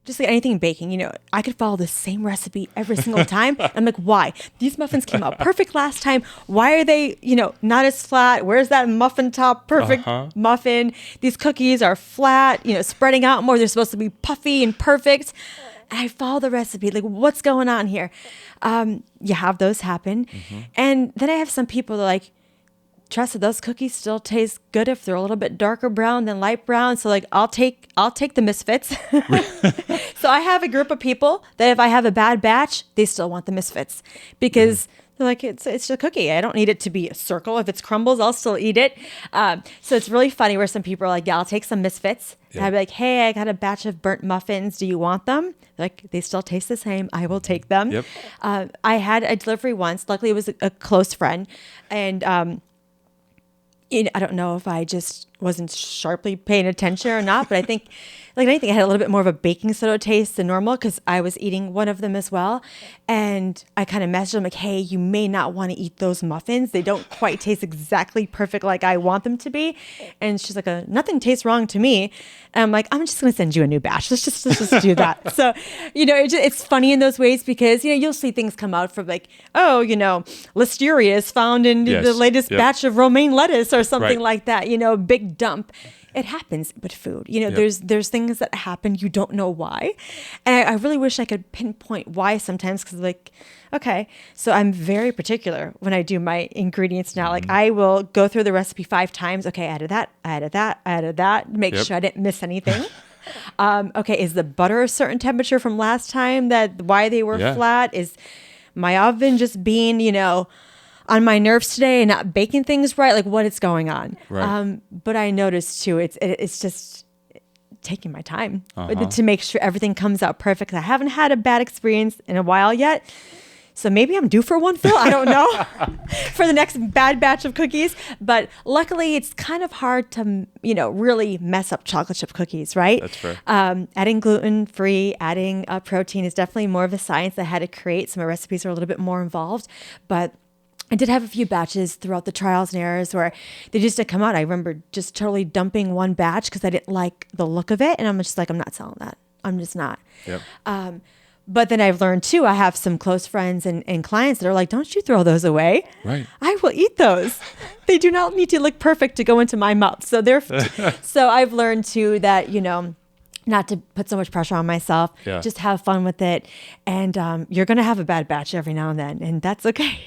just like anything in baking, I could follow the same recipe every single time. I'm like, why? These muffins came out perfect last time. Why are they, not as flat? Where's that muffin top perfect muffin? These cookies are flat, spreading out more. They're supposed to be puffy and perfect. And I follow the recipe. Like, what's going on here? You have those happen. And then I have some people that are like, trust that those cookies still taste good if they're a little bit darker brown than light brown. So like, I'll take the misfits. So I have a group of people that if I have a bad batch, they still want the misfits because they're like, it's a cookie. I don't need it to be a circle. If it's crumbles, I'll still eat it. So it's really funny where some people are like, yeah, I'll take some misfits. And I'd be like, hey, I got a batch of burnt muffins. Do you want them? Like, they still taste the same. I will take them. Yep. I had a delivery once. Luckily, it was a close friend. And I don't know if I just wasn't sharply paying attention or not, but I think, like anything, I had a little bit more of a baking soda taste than normal because I was eating one of them as well. And I kind of messaged them like, hey, you may not want to eat those muffins. They don't quite taste exactly perfect like I want them to be. And she's like, nothing tastes wrong to me. And I'm like, I'm just going to send you a new batch. Let's just do that. So, it's funny in those ways because, you'll see things come out from like, listeria is found in the latest batch of romaine lettuce or something like that, big dump. It happens with food. There's things that happen. You don't know why. And I really wish I could pinpoint why sometimes because like, okay, so I'm very particular when I do my ingredients now. Like I will go through the recipe 5 times. Okay, I added that, make sure I didn't miss anything. Okay, is the butter a certain temperature from last time why they were flat? Is my oven just being, on my nerves today and not baking things right, like what is going on. Right. But I noticed too, it's just taking my time to make sure everything comes out perfect. I haven't had a bad experience in a while yet. So maybe I'm due for one, Phil. I don't know for the next bad batch of cookies. But luckily, it's kind of hard to, really mess up chocolate chip cookies, right? That's fair. Adding gluten-free, adding protein is definitely more of a science I had to create. Some of my recipes are a little bit more involved. But I did have a few batches throughout the trials and errors where they just didn't come out. I remember just totally dumping one batch because I didn't like the look of it. And I'm just like, I'm not selling that. I'm just not. Yep. But then I've learned too, I have some close friends and clients that are like, don't you throw those away. Right. I will eat those. They do not need to look perfect to go into my mouth. So so I've learned too that, not to put so much pressure on myself, just have fun with it. And you're going to have a bad batch every now and then, and that's okay.